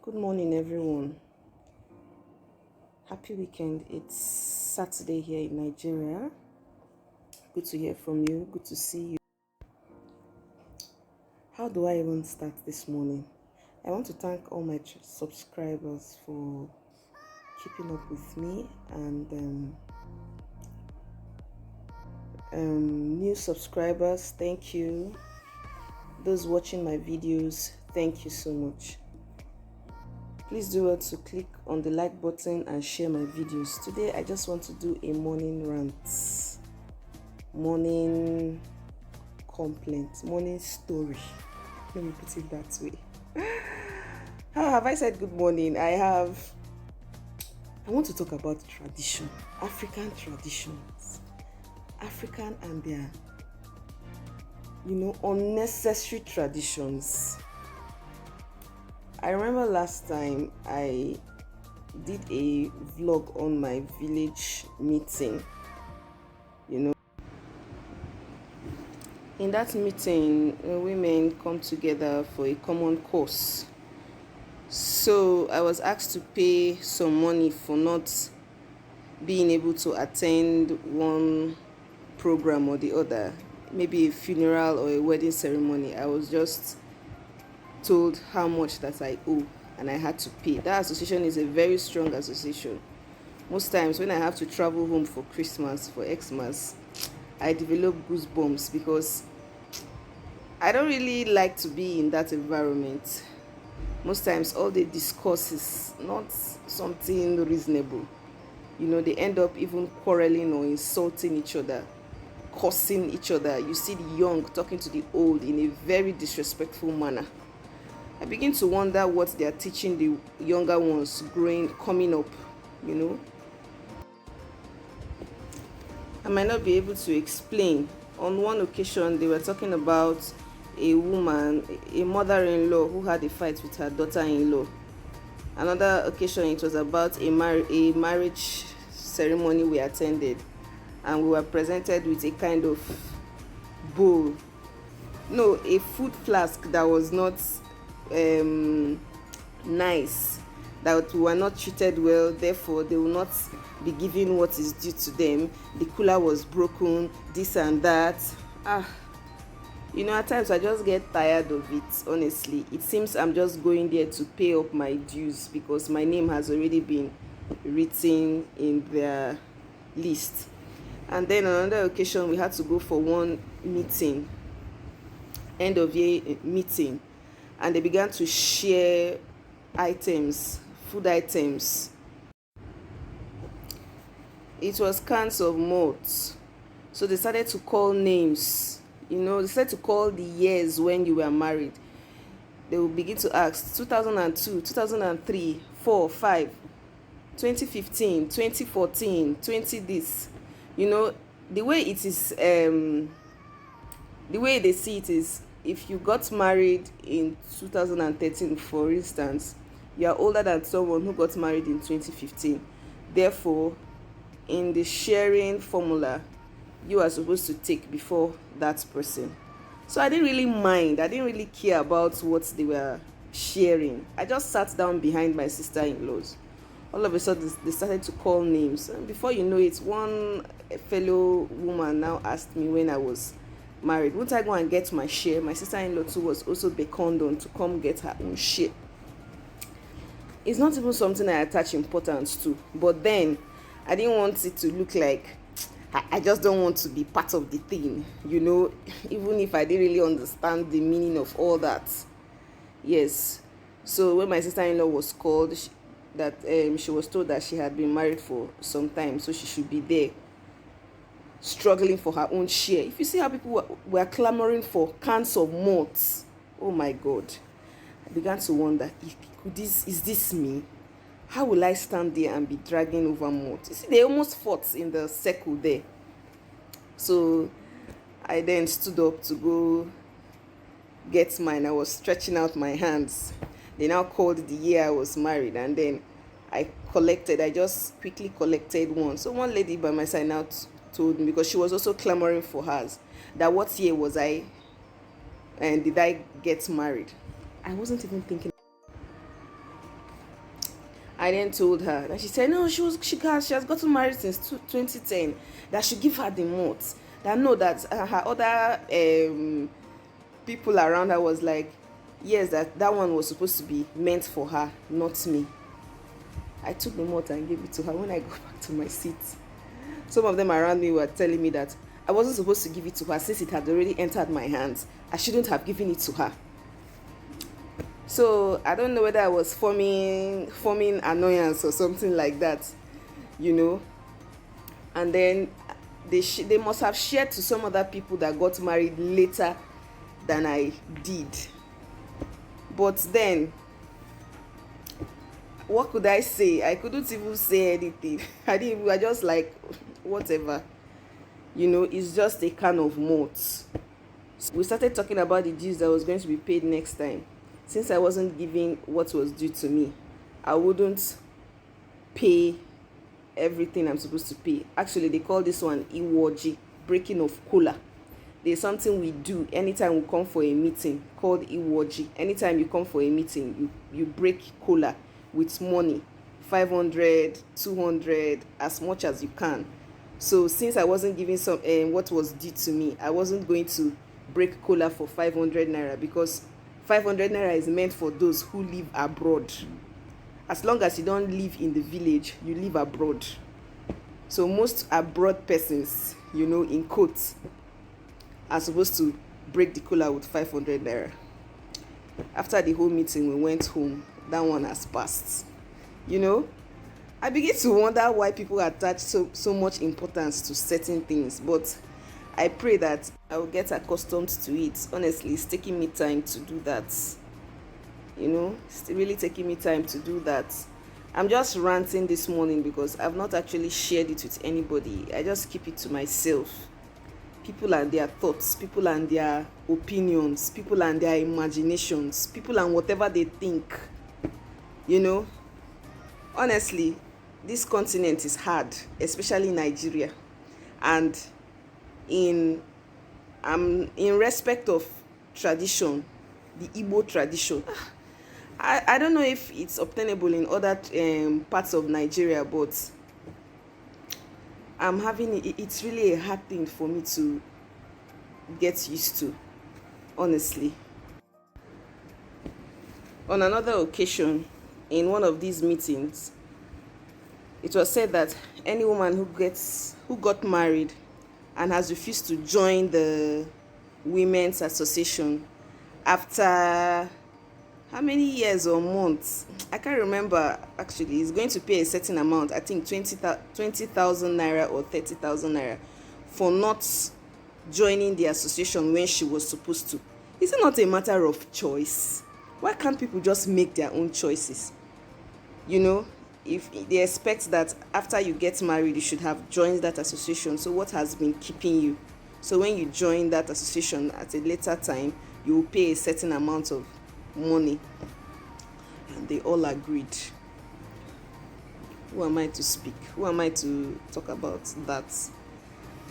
Good morning, everyone. Happy weekend. It's Saturday here in Nigeria. Good to hear from you. Good to see you. How do I even start this morning? I want to thank all my subscribers for keeping up with me and new subscribers. Thank you. Those watching my videos, thank you so much. Please do well to click on the like button and share my videos. Today I just want to do a morning rant, morning complaint, morning story. Let me put it that way. How have I said good morning? I want to talk about tradition, African traditions, African and their unnecessary traditions. I remember last time I did a vlog on my village meeting. In that meeting, women come together for a common cause. So I was asked to pay some money for not being able to attend one program or the other, maybe a funeral or a wedding ceremony. I was just told how much that I owe and I had to pay. That association is a very strong association. Most times when I have to travel home for Christmas, for Xmas, I develop goosebumps because I don't really like to be in that environment. Most times all they discuss is not something reasonable. They end up even quarreling or insulting each other, cursing each other. You see the young talking to the old in a very disrespectful manner. I begin to wonder what they are teaching the younger ones coming up. I might not be able to explain. On one occasion, they were talking about a woman, a mother-in-law who had a fight with her daughter-in-law. Another occasion, it was about a marriage ceremony we attended, and we were presented with a kind of bowl. No, a food flask that was not nice, that we were not treated well, therefore they will not be given what is due to them. The cooler was broken, this and that. At times I just get tired of it. Honestly, it seems I'm just going there to pay up my dues because my name has already been written in their list. And then on another occasion, we had to go for one meeting, end of year meeting, and they began to share items, food items. It was cans of malt. So they started to call names. They started to call the years when you were married. They will begin to ask 2002, 2003, 4, 5, 2015, 2014, 20 this. The way it is, the way they see it is, if you got married in 2013, for instance, you are older than someone who got married in 2015. Therefore, in the sharing formula, you are supposed to take before that person. So I didn't really mind. I didn't really care about what they were sharing. I just sat down behind my sister-in-laws. All of a sudden, they started to call names. And before you know it, one fellow woman now asked me when I was married, won't I go and get my share? My sister-in-law too was also beckoned on to come get her own share. It's not even something I attach importance to, but then I didn't want it to look like I just don't want to be part of the thing, even if I didn't really understand the meaning of all that. Yes. So when my sister-in-law was called, she was told that she had been married for some time, so she should be there struggling for her own share. If you see how people were clamoring for cans of malt, oh my God, I began to wonder, is this me? How will I stand there and be dragging over malt? You see, they almost fought in the circle there. So I then stood up to go get mine. I was stretching out my hands. They now called the year I was married, and then I just quickly collected one. So one lady by my side now told me, because she was also clamoring for hers, that what year was I and did I get married? I wasn't even thinking. I then told her, and she said, no, she has gotten married since 2010. That should give her the mots. That no, that her other people around her was like, yes, that one was supposed to be meant for her, not me. I took the malt and gave it to her. When I got back to my seat, some of them around me were telling me that I wasn't supposed to give it to her since it had already entered my hands. I shouldn't have given it to her. So I don't know whether I was forming annoyance or something like that, you know. And then they must have shared to some other people that got married later than I did. But then, what could I say? I couldn't even say anything. I just like, whatever. You know, it's just a can of malt. We started talking about the dues that was going to be paid next time. Since I wasn't giving what was due to me, I wouldn't pay everything I'm supposed to pay. Actually, they call this one Iwoji, breaking of kola. There's something we do anytime we come for a meeting called Iwoji. Anytime you come for a meeting, you break kola with money, 500, 200, as much as you can. So since I wasn't giving some what was due to me, I wasn't going to break kola for 500 naira, because 500 naira is meant for those who live abroad. As long as you don't live in the village, you live abroad. So most abroad persons, you know, in quotes, are supposed to break the kola with 500 naira. After the whole meeting, we went home. That one has passed. You know, I begin to wonder why people attach so much importance to certain things, but I pray that I will get accustomed to it. Honestly, it's taking me time to do that. You know, it's really taking me time to do that. I'm just ranting this morning because I've not actually shared it with anybody. I just keep it to myself. People and their thoughts, people and their opinions, people and their imaginations, people and whatever they think. You know, honestly, this continent is hard, especially Nigeria. And in respect of tradition, the Igbo tradition, I don't know if it's obtainable in other parts of Nigeria, but it's really a hard thing for me to get used to, honestly. On another occasion, in one of these meetings, it was said that any woman who got married and has refused to join the women's association after how many years or months, I can't remember actually, is going to pay a certain amount, I think 20,000 naira or 30,000 naira, for not joining the association when she was supposed to. Is it not a matter of choice? Why can't people just make their own choices? You know, if they expect that after you get married you should have joined that association, so what has been keeping you? So when you join that association at a later time, you will pay a certain amount of money. And they all agreed. Who am I to speak? Who am I to talk about that?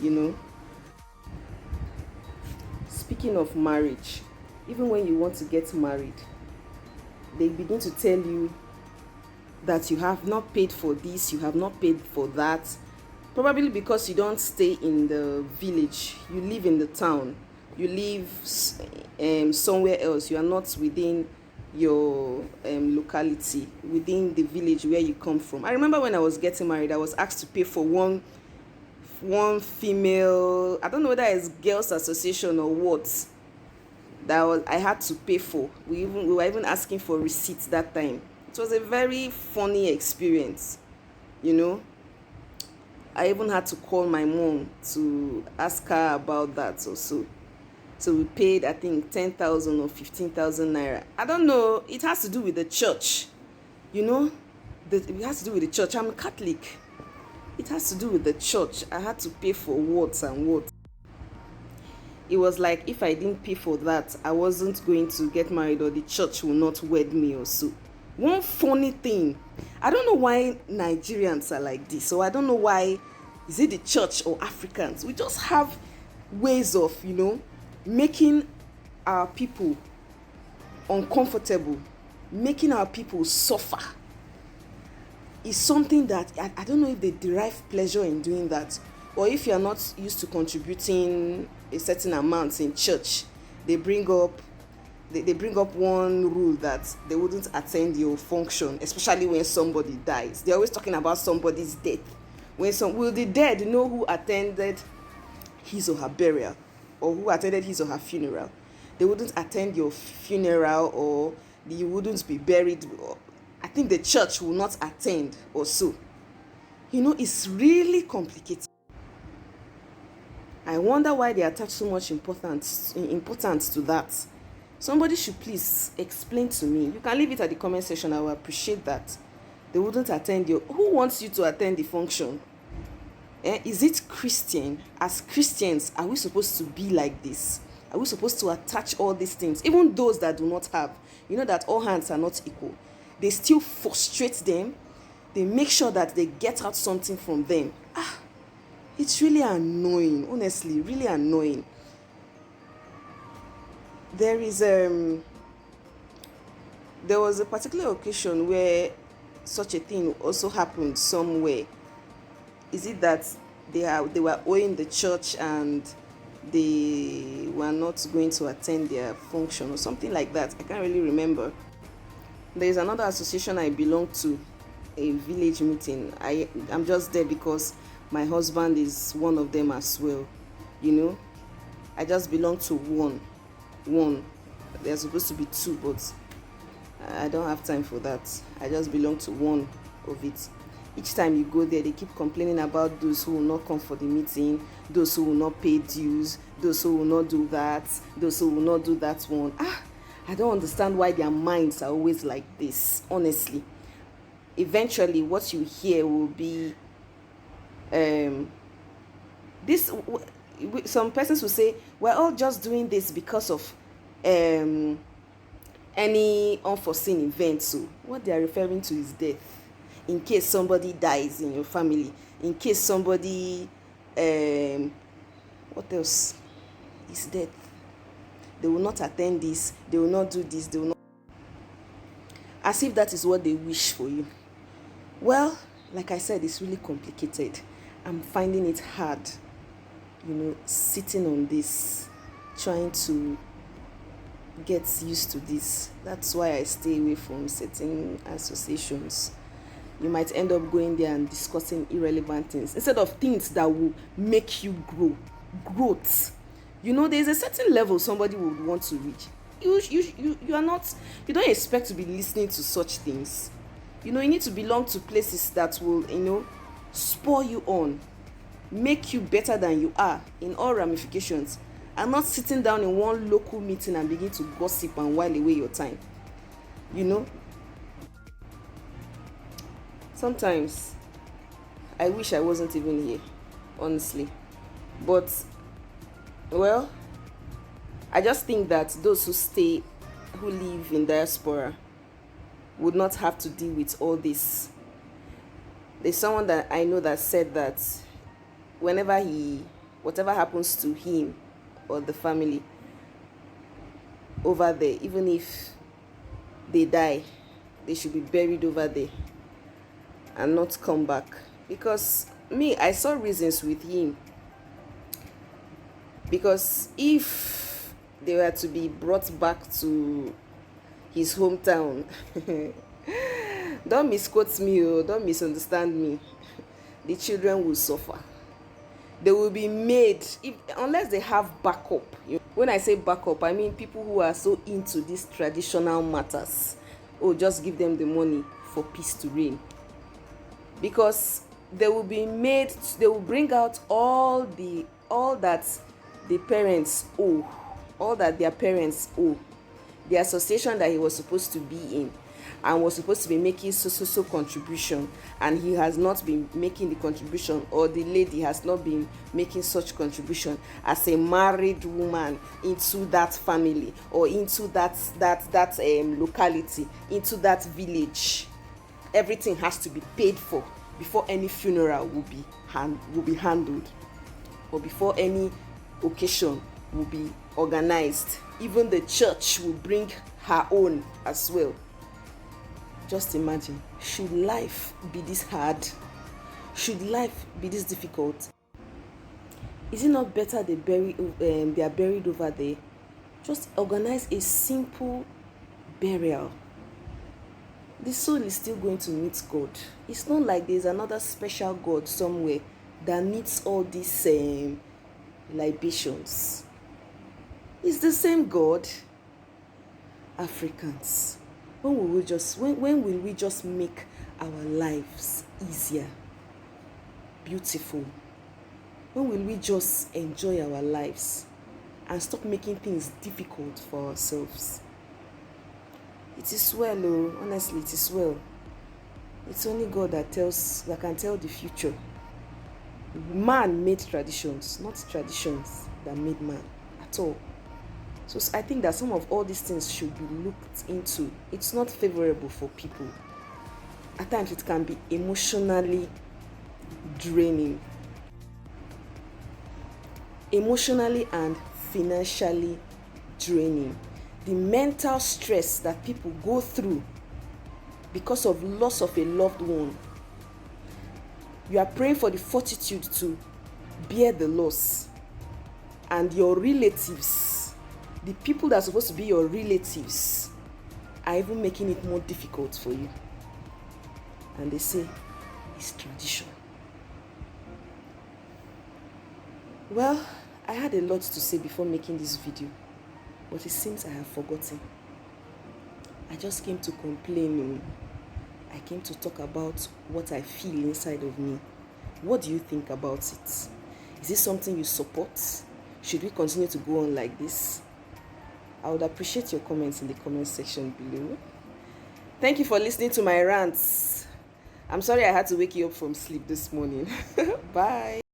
You know, speaking of marriage, even when you want to get married, they begin to tell you that you have not paid for this, you have not paid for that, probably because you don't stay in the village, you live in the town, you live somewhere else, you are not within your locality, within the village where you come from. I remember when I was getting married, I was asked to pay for one female, I don't know whether it's girls association or what, I had to pay for. We were even asking for receipts that time. It was a very funny experience, you know. I even had to call my mom to ask her about that also. So we paid, I think, 10,000 or 15,000 naira. I don't know. It has to do with the church, you know. It has to do with the church. I'm a Catholic. It has to do with the church. I had to pay for words and words. It was like if I didn't pay for that, I wasn't going to get married, or the church will not wed me or so. One funny thing, I don't know why Nigerians are like this, so I don't know why, is it the church or Africans? We just have ways of, you know, making our people uncomfortable, making our people suffer. is something that I don't know if they derive pleasure in doing that, or if you are not used to contributing a certain amount in church, they bring up one rule that they wouldn't attend your function, especially when somebody dies. They're always talking about somebody's death. Will the dead know who attended his or her burial, or who attended his or her funeral? They wouldn't attend your funeral, or you wouldn't be buried. I think the church will not attend or so. It's really complicated. I wonder why they attach so much importance to that. Somebody should please explain to me. You can leave it at the comment section. I will appreciate that. They wouldn't attend you. Who wants you to attend the function? Is it Christian? As Christians, are we supposed to be like this? Are we supposed to attach all these things? Even those that do not have. That all hands are not equal. They still frustrate them. They make sure that they get out something from them. It's really annoying. Honestly, really annoying. There was a particular occasion where such a thing also happened somewhere. Is it that they were owing the church and they were not going to attend their function or something like that? I can't really remember. There is another association I belong to, a village meeting. I'm just there because my husband is one of them as well. I just belong to one. There's supposed to be two, but I don't have time for that. I just belong to one of it. Each time you go there, they keep complaining about those who will not come for the meeting, those who will not pay dues, those who will not do that, those who will not do that one. I don't understand why their minds are always like this, honestly. Eventually, what you hear will be this. Some persons will say, we're all just doing this because of any unforeseen event. So what they are referring to is death. In case somebody dies in your family, in case somebody what else is death, they will not attend this, they will not do this, they will not, as if that is what they wish for you. Well, like I said, it's really complicated. I'm finding it hard, sitting on this, trying to get used to this. That's why I stay away from certain associations. You might end up going there and discussing irrelevant things instead of things that will make you grow. Growth. There's a certain level somebody would want to reach. You don't expect to be listening to such things. You need to belong to places that will, spur you on, make you better than you are in all ramifications, and not sitting down in one local meeting and begin to gossip and while away your time. Sometimes I wish I wasn't even here, honestly. But, well, I just think that those who live in diaspora would not have to deal with all this. There's someone that I know that said that whatever happens to him or the family over there, even if they die, they should be buried over there and not come back. Because I saw reasons with him. Because if they were to be brought back to his hometown, don't misquote me or don't misunderstand me, the children will suffer. They will be made, unless they have backup. When I say backup, I mean people who are so into these traditional matters. Just give them the money for peace to reign. Because they will bring out all that the parents owe, all that their parents owe, the association that he was supposed to be in and was supposed to be making so contribution, and he has not been making the contribution, or the lady has not been making such contribution as a married woman into that family or into that locality, into that village. Everything has to be paid for before any funeral will be handled, or before any occasion will be organized. Even the church will bring her own as well. Just imagine, should life be this hard? Should life be this difficult? Is it not better they are buried over there? Just organize a simple burial. The soul is still going to meet God. It's not like there's another special God somewhere that needs all these libations. It's the same God. Africans, when will we just make our lives easier, beautiful? When will we just enjoy our lives and stop making things difficult for ourselves? It is well, oh, honestly, it is well. It's only God that can tell the future. Man made traditions, not traditions that made man at all. So I think that some of all these things should be looked into. It's not favorable for people. At times it can be emotionally draining. Emotionally and financially draining. The mental stress that people go through because of loss of a loved one. You are praying for the fortitude to bear the loss. And your relatives, the people that are supposed to be your relatives, are even making it more difficult for you. And they say, it's tradition. Well, I had a lot to say before making this video, but it seems I have forgotten. I just came to complain. I came to talk about what I feel inside of me. What do you think about it? Is this something you support? Should we continue to go on like this? I would appreciate your comments in the comment section below. Thank you for listening to my rants. I'm sorry I had to wake you up from sleep this morning. Bye.